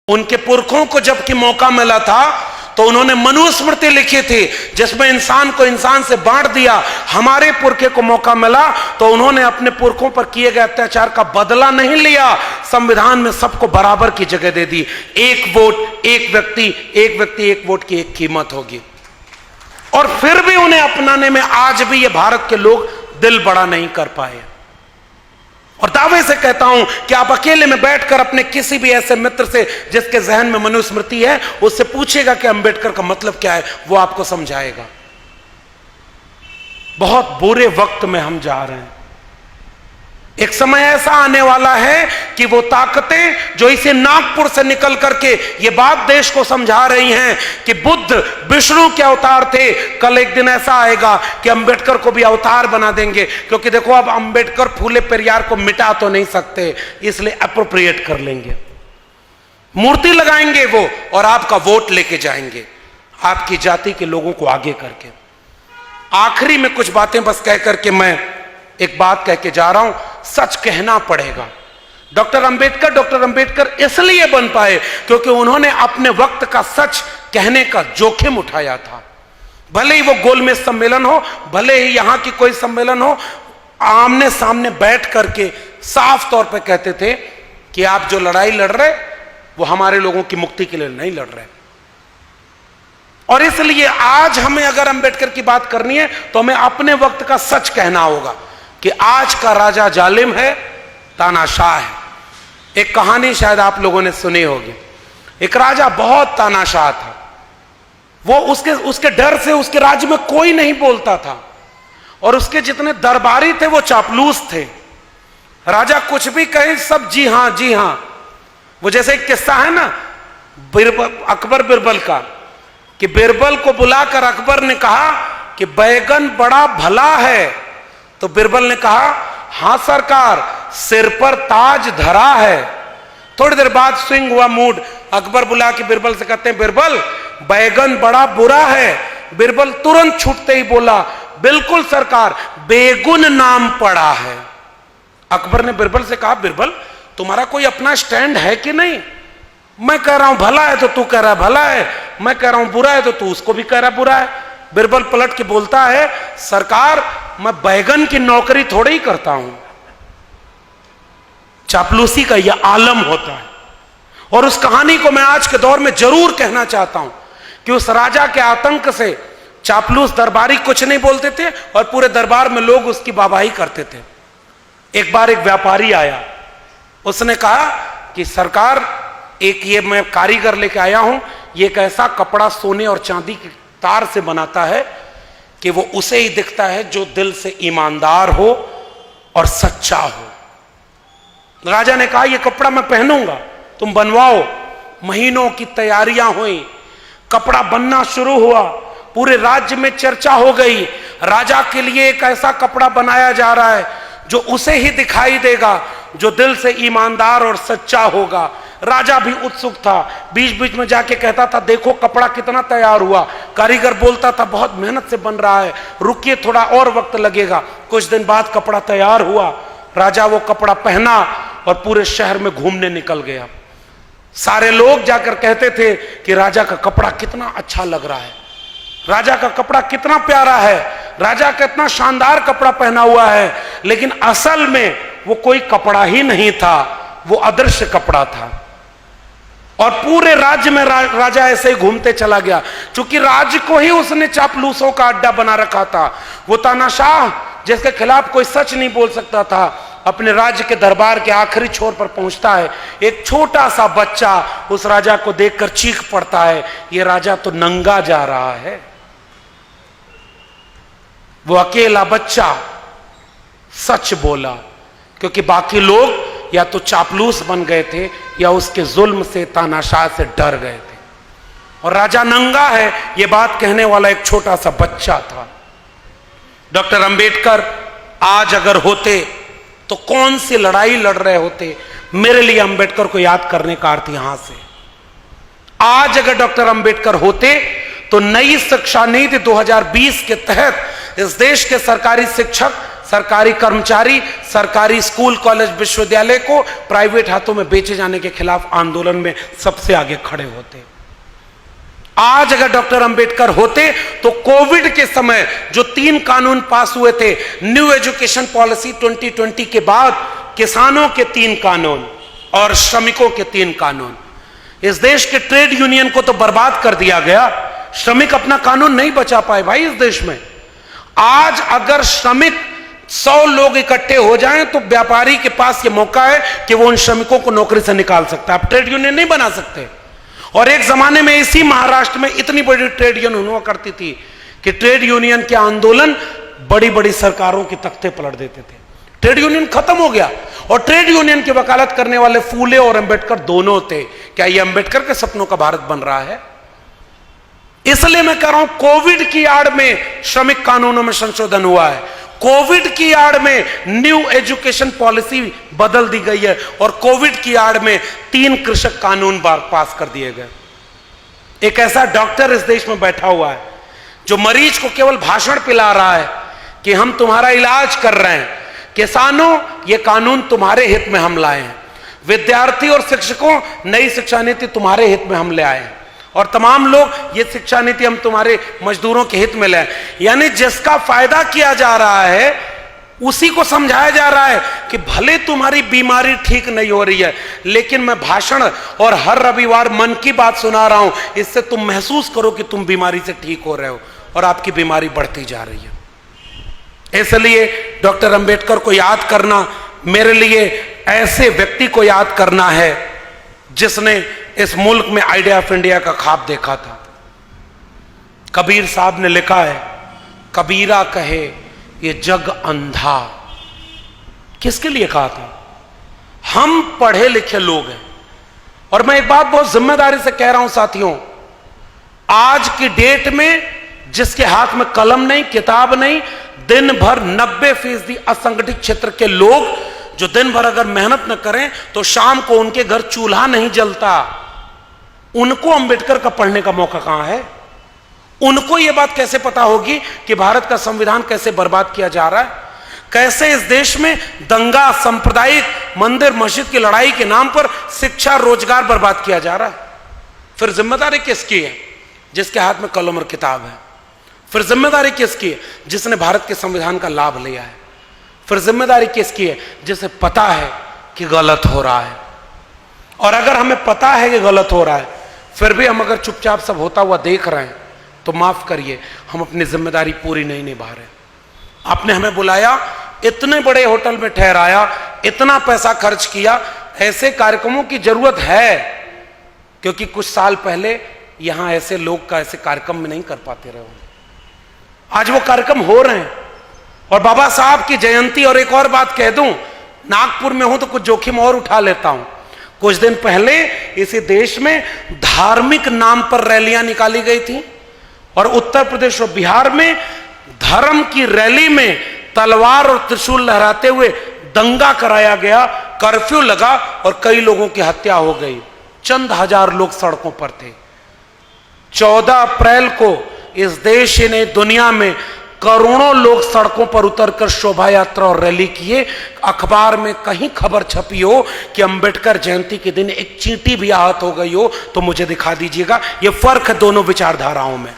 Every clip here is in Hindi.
उनके पुरखों को जबकि मौका मिला था तो उन्होंने मनुस्मृति लिखी थी जिसमें इंसान को इंसान से बांट दिया। हमारे पुरखे को मौका मिला तो उन्होंने अपने पुरखों पर किए गए अत्याचार का बदला नहीं लिया, संविधान में सबको बराबर की जगह दे दी। एक वोट एक व्यक्ति, एक वोट की एक कीमत होगी। और फिर भी उन्हें अपनाने में आज भी ये भारत के लोग दिल बड़ा नहीं कर पाए। और दावे से कहता हूं कि आप अकेले में बैठकर अपने किसी भी ऐसे मित्र से जिसके जहन में मनुस्मृति है उससे पूछेगा कि अंबेडकर का मतलब क्या है, वो आपको समझाएगा। बहुत बुरे वक्त में हम जा रहे हैं। एक समय ऐसा आने वाला है कि वो ताकतें जो इसे नागपुर से निकल करके ये बात देश को समझा रही हैं कि बुद्ध विष्णु के अवतार थे, कल एक दिन ऐसा आएगा कि अंबेडकर को भी अवतार बना देंगे। क्योंकि देखो अब अंबेडकर फूले पेरियार को मिटा तो नहीं सकते, इसलिए अप्रोप्रिएट कर लेंगे, मूर्ति लगाएंगे वो, और आपका वोट लेके जाएंगे आपकी जाति के लोगों को आगे करके। आखिरी में कुछ बातें बस कह करके मैं एक बात कह के जा रहा हूं, सच कहना पड़ेगा। डॉक्टर अंबेडकर इसलिए बन पाए क्योंकि उन्होंने अपने वक्त का सच कहने का जोखिम उठाया था। भले ही वो गोलमेज सम्मेलन हो, भले ही यहां की कोई सम्मेलन हो, आमने सामने बैठ करके साफ तौर पे कहते थे कि आप जो लड़ाई लड़ रहे वो हमारे लोगों की मुक्ति के लिए नहीं लड़ रहे। और इसलिए आज हमें अगर अंबेडकर की बात करनी है तो हमें अपने वक्त का सच कहना होगा कि आज का राजा जालिम है, तानाशाह है। एक कहानी शायद आप लोगों ने सुनी होगी। एक राजा बहुत तानाशाह था, वो उसके डर से उसके राज्य में कोई नहीं बोलता था, और उसके जितने दरबारी थे वो चापलूस थे। राजा कुछ भी कहे सब जी हां जी हां। वो जैसे एक किस्सा है ना अकबर बिरबल का, कि बिरबल को बुलाकर अकबर ने कहा कि बैगन बड़ा भला है, तो बिरबल ने कहा हां सरकार, सिर पर ताज धरा है। थोड़ी देर बाद स्विंग हुआ मूड, अकबर बुला के बिरबल से कहते हैं बिरबल बैगन बड़ा बुरा है। बिरबल तुरंत छूटते ही बोला बिल्कुल सरकार, बेगुन नाम पड़ा है। अकबर ने बिरबल से कहा बिरबल तुम्हारा कोई अपना स्टैंड है कि नहीं? मैं कह रहा हूं भला है तो तू कह रहा है भला है, मैं कह रहा हूं बुरा है तो तू उसको भी कह रहा है बुरा है। बिरबल पलट के बोलता है सरकार मैं बैगन की नौकरी थोड़ी ही करता हूं। चापलूसी का यह आलम होता है। और उस कहानी को मैं आज के दौर में जरूर कहना चाहता हूं कि उस राजा के आतंक से चापलूस दरबारी कुछ नहीं बोलते थे और पूरे दरबार में लोग उसकी वाहवाही करते थे। एक बार एक व्यापारी आया, उसने कहा कि सरकार एक ये मैं कारीगर लेके आया हूं, ये एक ऐसा कपड़ा सोने और चांदी की तार से बनाता है कि वो उसे ही दिखता है जो दिल से ईमानदार हो और सच्चा हो। राजा ने कहा ये कपड़ा मैं पहनूंगा, तुम बनवाओ। महीनों की तैयारियां हुई, कपड़ा बनना शुरू हुआ, पूरे राज्य में चर्चा हो गई। राजा के लिए एक ऐसा कपड़ा बनाया जा रहा है जो उसे ही दिखाई देगा जो दिल से ईमानदार और सच्चा होगा। राजा भी उत्सुक था, बीच बीच में जाके कहता था देखो कपड़ा कितना तैयार हुआ। कारीगर बोलता था बहुत मेहनत से बन रहा है, रुकिए थोड़ा और वक्त लगेगा। कुछ दिन बाद कपड़ा तैयार हुआ, राजा वो कपड़ा पहना और पूरे शहर में घूमने निकल गया। सारे लोग जाकर कहते थे कि राजा का कपड़ा कितना अच्छा लग रहा है, राजा का कपड़ा कितना प्यारा है, राजा का इतना शानदार कपड़ा पहना हुआ है। लेकिन असल में वो कोई कपड़ा ही नहीं था, वो अदृश्य कपड़ा था। और पूरे राज्य में राजा ऐसे ही घूमते चला गया, क्योंकि राज्य को ही उसने चापलूसों का अड्डा बना रखा था। वो तानाशाह जिसके खिलाफ कोई सच नहीं बोल सकता था, अपने राज्य के दरबार के आखिरी छोर पर पहुंचता है। एक छोटा सा बच्चा उस राजा को देखकर चीख पड़ता है, ये राजा तो नंगा जा रहा है। वो अकेला बच्चा सच बोला, क्योंकि बाकी लोग या तो चापलूस बन गए थे या उसके जुल्म से तानाशाह से डर गए थे। और राजा नंगा है ये बात कहने वाला एक छोटा सा बच्चा था। डॉक्टर अंबेडकर आज अगर होते तो कौन सी लड़ाई लड़ रहे होते? मेरे लिए अंबेडकर को याद करने का अर्थ यहां से, आज अगर डॉक्टर अंबेडकर होते तो नई शिक्षा नीति 2020 के तहत इस देश के सरकारी शिक्षक सरकारी कर्मचारी सरकारी स्कूल कॉलेज विश्वविद्यालय को प्राइवेट हाथों में बेचे जाने के खिलाफ आंदोलन में सबसे आगे खड़े होते। आज अगर डॉक्टर अंबेडकर होते तो कोविड के समय जो 3 कानून पास हुए थे, न्यू एजुकेशन पॉलिसी 2020 के बाद किसानों के 3 कानून और श्रमिकों के 3 कानून, इस देश के ट्रेड यूनियन को तो बर्बाद कर दिया गया। श्रमिक अपना कानून नहीं बचा पाए भाई इस देश में। आज अगर श्रमिक 100 लोग इकट्ठे हो जाएं तो व्यापारी के पास यह मौका है कि वो उन श्रमिकों को नौकरी से निकाल सकता है। आप ट्रेड यूनियन नहीं बना सकते। और एक जमाने में इसी महाराष्ट्र में इतनी बड़ी ट्रेड यूनियन हुआ करती थी कि ट्रेड यूनियन के आंदोलन बड़ी बड़ी सरकारों के तख्ते पलट देते थे। ट्रेड यूनियन खत्म हो गया और ट्रेड यूनियन की वकालत करने वाले फूले और अंबेडकर दोनों थे। क्या यह अंबेडकर के सपनों का भारत बन रहा है? इसलिए मैं कह रहा हूं कोविड की आड़ में श्रमिक कानूनों में संशोधन हुआ है, कोविड की आड़ में न्यू एजुकेशन पॉलिसी बदल दी गई है और कोविड की आड़ में 3 कृषक कानून पास कर दिए गए। एक ऐसा डॉक्टर इस देश में बैठा हुआ है जो मरीज को केवल भाषण पिला रहा है कि हम तुम्हारा इलाज कर रहे हैं। किसानों, ये कानून तुम्हारे हित में हम लाए हैं। विद्यार्थी और शिक्षकों, नई शिक्षा नीति तुम्हारे हित में हम ले आए हैं। और तमाम लोग, ये शिक्षा नीति हम तुम्हारे मजदूरों के हित में ले आए। यानी जिसका फायदा किया जा रहा है उसी को समझाया जा रहा है कि भले तुम्हारी बीमारी ठीक नहीं हो रही है, लेकिन मैं भाषण और हर रविवार मन की बात सुना रहा हूं, इससे तुम महसूस करो कि तुम बीमारी से ठीक हो रहे हो और आपकी बीमारी बढ़ती जा रही है। इसलिए डॉक्टर अंबेडकर को याद करना मेरे लिए ऐसे व्यक्ति को याद करना है जिसने इस मुल्क में आइडिया ऑफ इंडिया का ख्वाब देखा था। कबीर साहब ने लिखा है, कबीरा कहे ये जग अंधा। किसके लिए कहा था? हम पढ़े लिखे लोग हैं और मैं एक बात बहुत जिम्मेदारी से कह रहा हूं साथियों, आज की डेट में जिसके हाथ में कलम नहीं, किताब नहीं, दिन भर 90% असंगठित क्षेत्र के लोग जो दिन भर अगर मेहनत न करें तो शाम को उनके घर चूल्हा नहीं जलता, उनको अंबेडकर का पढ़ने का मौका कहां है? उनको यह बात कैसे पता होगी कि भारत का संविधान कैसे बर्बाद किया जा रहा है, कैसे इस देश में दंगा, सांप्रदायिक, मंदिर मस्जिद की लड़ाई के नाम पर शिक्षा, रोजगार बर्बाद किया जा रहा है। फिर जिम्मेदारी किसकी है? जिसके हाथ में कलम और किताब है। फिर जिम्मेदारी किसकी है? जिसने भारत के संविधान का लाभ लिया है। फिर जिम्मेदारी किसकी है? जिसे पता है कि गलत हो रहा है। और अगर हमें पता है कि गलत हो रहा है फिर भी हम अगर चुपचाप सब होता हुआ देख रहे हैं तो माफ करिए, हम अपनी जिम्मेदारी पूरी नहीं निभा रहे। आपने हमें बुलाया, इतने बड़े होटल में ठहराया, इतना पैसा खर्च किया, ऐसे कार्यक्रमों की जरूरत है क्योंकि कुछ साल पहले यहां ऐसे लोग का ऐसे कार्यक्रम में नहीं कर पाते रहे। आज वो कार्यक्रम हो रहे हैं और बाबा साहब की जयंती। और एक और बात कह दूं, नागपुर में हूं तो कुछ जोखिम और उठा लेता हूं। कुछ दिन पहले इसी देश में धार्मिक नाम पर रैलियां निकाली गई थी और उत्तर प्रदेश और बिहार में धर्म की रैली में तलवार और त्रिशूल लहराते हुए दंगा कराया गया, कर्फ्यू लगा और कई लोगों की हत्या हो गई। चंद हजार लोग सड़कों पर थे। 14 अप्रैल को इस देश ने दुनिया में करोड़ों लोग सड़कों पर उतरकर शोभा यात्रा और रैली किए। अखबार में कहीं खबर छपी हो कि अंबेडकर जयंती के दिन एक चींटी भी आहत हो गई हो तो मुझे दिखा दीजिएगा। यह फर्क है दोनों विचारधाराओं में।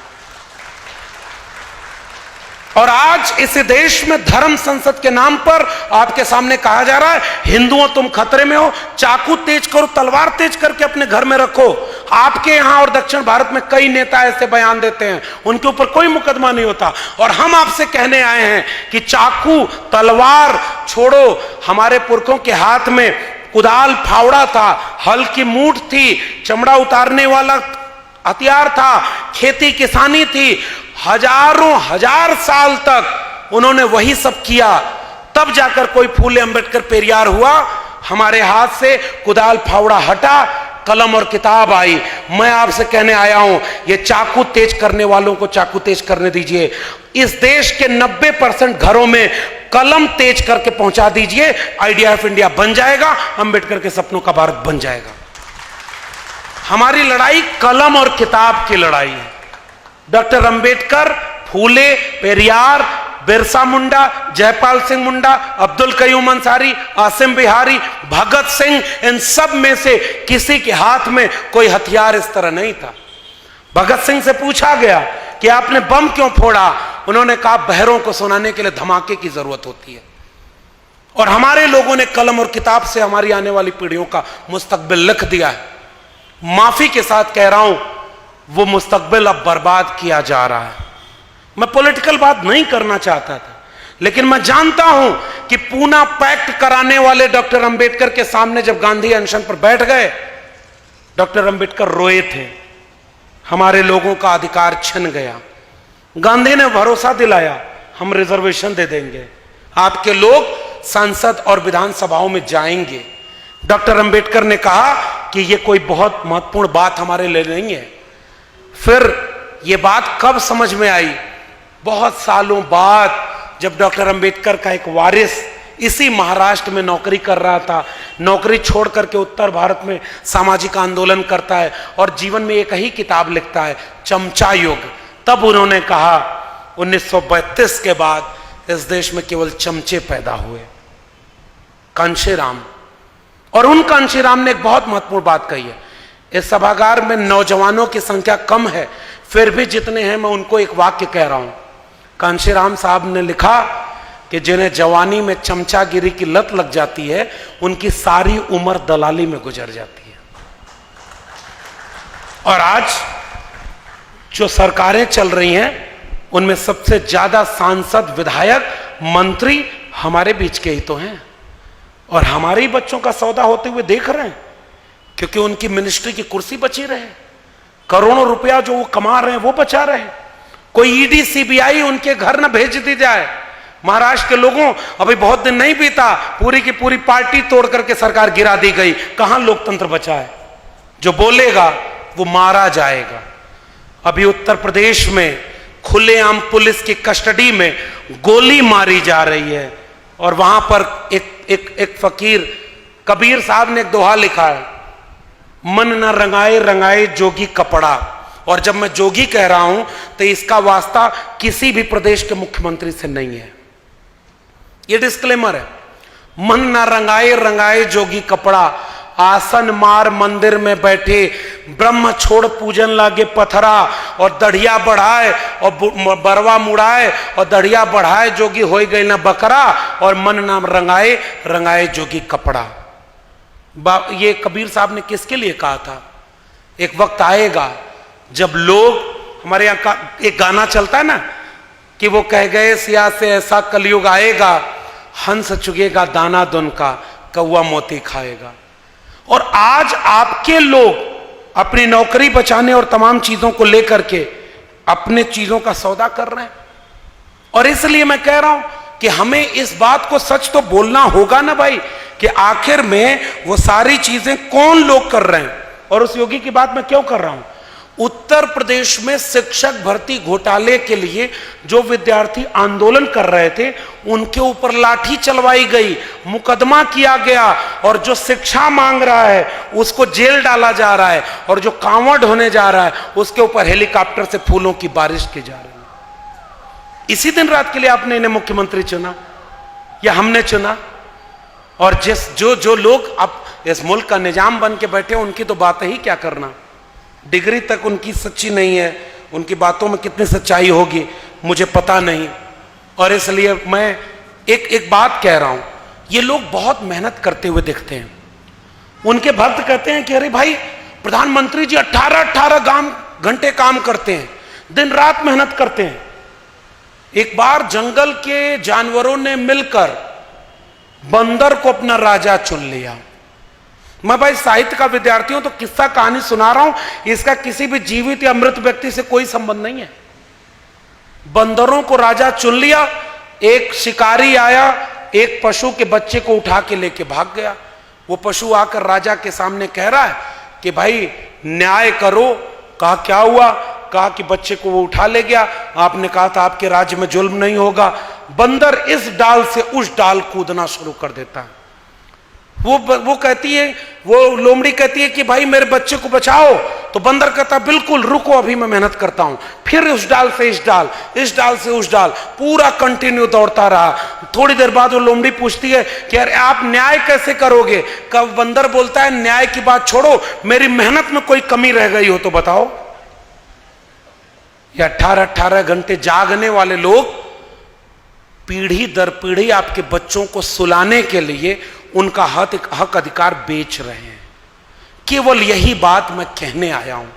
और आज इस देश में धर्म संसद के नाम पर आपके सामने कहा जा रहा है, हिंदुओं तुम खतरे में हो, चाकू तेज करो, तलवार तेज करके अपने घर में रखो। आपके यहां और दक्षिण भारत में कई नेता ऐसे बयान देते हैं, उनके ऊपर कोई मुकदमा नहीं होता। और हम आपसे कहने आए हैं कि चाकू तलवार छोड़ो। हमारे पुरखों के हाथ में कुदाल फावड़ा था, हल की मूठ थी, चमड़ा उतारने वाला हथियार था, खेती किसानी थी। हजारों हजार साल तक उन्होंने वही सब किया, तब जाकर कोई फूले अंबेडकर पेरियार हुआ। हमारे हाथ से कुदाल फावड़ा हटा, कलम और किताब आई। मैं आपसे कहने आया हूं, ये चाकू तेज करने वालों को चाकू तेज करने दीजिए। इस देश के 90% घरों में कलम तेज करके पहुंचा दीजिए, आइडिया ऑफ इंडिया बन जाएगा, अंबेडकर के सपनों का भारत बन जाएगा। हमारी लड़ाई कलम और किताब की लड़ाई है। डॉक्टर अंबेडकर, फूले, पेरियार बिरसा मुंडा, जयपाल सिंह मुंडा, अब्दुल कयूम अंसारी, आसिम बिहारी, भगत सिंह, इन सब में से किसी के हाथ में कोई हथियार इस तरह नहीं था। भगत सिंह से पूछा गया कि आपने बम क्यों फोड़ा, उन्होंने कहा बहरों को सुनाने के लिए धमाके की जरूरत होती है। और हमारे लोगों ने कलम और किताब से हमारी आने वाली पीढ़ियों का मुस्तकबिल लिख दिया है। माफी के साथ कह रहा हूं, वो मुस्तकबिल अब बर्बाद किया जा रहा है। मैं पॉलिटिकल बात नहीं करना चाहता था, लेकिन मैं जानता हूं कि पूना पैक्ट कराने वाले डॉक्टर अंबेडकर के सामने जब गांधी अनशन पर बैठ गए, डॉक्टर अंबेडकर रोए थे, हमारे लोगों का अधिकार छिन गया। गांधी ने भरोसा दिलाया, हम रिजर्वेशन दे देंगे, आपके लोग संसद और विधानसभाओं में जाएंगे। डॉक्टर अंबेडकर ने कहा कि यह कोई बहुत महत्वपूर्ण बात हमारे लिए नहीं है। फिर यह बात कब समझ में आई? बहुत सालों बाद, जब डॉक्टर अंबेडकर का एक वारिस इसी महाराष्ट्र में नौकरी कर रहा था, नौकरी छोड़ करके उत्तर भारत में सामाजिक आंदोलन करता है और जीवन में एक ही किताब लिखता है, चमचा युग। तब उन्होंने कहा 1932 के बाद इस देश में केवल चमचे पैदा हुए। कांशीराम, और उन कांशीराम ने एक बहुत महत्वपूर्ण बात कही है। इस सभागार में नौजवानों की संख्या कम है, फिर भी जितने हैं मैं उनको एक वाक्य कह रहा हूं। कांशीराम साहब ने लिखा कि जिन्हें जवानी में चमचागिरी की लत लग जाती है, उनकी सारी उम्र दलाली में गुजर जाती है। और आज जो सरकारें चल रही हैं, उनमें सबसे ज्यादा सांसद, विधायक, मंत्री हमारे बीच के ही तो हैं, और हमारे ही बच्चों का सौदा होते हुए देख रहे हैं, क्योंकि उनकी मिनिस्ट्री की कुर्सी बची रहे, करोड़ों रुपया जो वो कमा रहे हैं वो बचा रहे। कोई ईडी सीबीआई उनके घर न भेज दी जाए। महाराष्ट्र के लोगों, अभी बहुत दिन नहीं बीता, पूरी की पूरी पार्टी तोड़ करके सरकार गिरा दी गई। कहां लोकतंत्र बचा है? जो बोलेगा वो मारा जाएगा। अभी उत्तर प्रदेश में खुलेआम पुलिस की कस्टडी में गोली मारी जा रही है, और वहां पर एक फकीर कबीर साहब ने एक दोहा लिखा है, मन न रंगाए रंगाए जोगी कपड़ा। और जब मैं जोगी कह रहा हूं तो इसका वास्ता किसी भी प्रदेश के मुख्यमंत्री से नहीं है, यह डिस्क्लेमर है। मन न रंगाए रंगाए जोगी कपड़ा, आसन मार मंदिर में बैठे, ब्रह्म छोड़ पूजन लागे पथरा, और दढ़िया बढ़ाए और बरवा मुड़ाए, और दढ़िया बढ़ाए जोगी होई गई ना बकरा, और मन नाम रंगाए रंगाए जोगी कपड़ा। ये कबीर साहब ने किसके लिए कहा था? एक वक्त आएगा जब लोग, हमारे यहां का एक गाना चलता है ना, कि वो कह गए सिया से ऐसा कलयुग आएगा, हंस चुगेगा दाना दुन का, कौवा मोती खाएगा। और आज आपके लोग अपनी नौकरी बचाने और तमाम चीजों को लेकर के अपने चीजों का सौदा कर रहे हैं। और इसलिए मैं कह रहा हूं कि हमें इस बात को सच तो बोलना होगा ना भाई, कि आखिर में वो सारी चीजें कौन लोग कर रहे हैं। और उस योगी की बात मैं क्यों कर रहा हूं? उत्तर प्रदेश में शिक्षक भर्ती घोटाले के लिए जो विद्यार्थी आंदोलन कर रहे थे, उनके ऊपर लाठी चलवाई गई, मुकदमा किया गया, और जो शिक्षा मांग रहा है उसको जेल डाला जा रहा है, और जो कांवड़ ढोने जा रहा है उसके ऊपर हेलीकॉप्टर से फूलों की बारिश की जा रही है। इसी दिन रात के लिए आपने इन्हें मुख्यमंत्री चुना या हमने चुना? और जो लोग अब इस मुल्क का निजाम बन के बैठे, उनकी तो बात ही क्या करना। डिग्री तक उनकी सच्ची नहीं है, उनकी बातों में कितनी सच्चाई होगी मुझे पता नहीं। और इसलिए मैं एक बात कह रहा हूं, ये लोग बहुत मेहनत करते हुए दिखते हैं। उनके भक्त कहते हैं कि अरे भाई, प्रधानमंत्री जी 18 घंटे काम करते हैं, दिन रात मेहनत करते हैं। एक बार जंगल के जानवरों ने मिलकर बंदर को अपना राजा चुन लिया। मैं भाई साहित्य का विद्यार्थी हूं तो किस्सा कहानी सुना रहा हूं, इसका किसी भी जीवित या मृत व्यक्ति से कोई संबंध नहीं है। बंदरों को राजा चुन लिया। एक शिकारी आया, एक पशु के बच्चे को उठा के लेके भाग गया। वो पशु आकर राजा के सामने कह रहा है कि भाई न्याय करो। कहा क्या हुआ? कहा कि बच्चे को वो उठा ले गया, आपने कहा था आपके राज्य में जुल्म नहीं होगा। बंदर इस डाल से उस डाल कूदना शुरू कर देता है। वो कहती है, वो लोमड़ी कहती है कि भाई मेरे बच्चे को बचाओ, तो बंदर कहता बिल्कुल रुको, अभी मैं मेहनत करता हूं। फिर उस डाल से इस डाल, इस डाल से उस डाल, पूरा कंटिन्यू दौड़ता रहा। थोड़ी देर बाद वो लोमड़ी पूछती है कि यार आप न्याय कैसे करोगे? कब बंदर बोलता है न्याय की बात छोड़ो, मेरी मेहनत में कोई कमी रह गई हो तो बताओ। ये 18-18 घंटे जागने वाले लोग पीढ़ी दर पीढ़ी आपके बच्चों को सुलाने के लिए उनका हक अधिकार बेच रहे हैं। केवल यही बात मैं कहने आया हूं।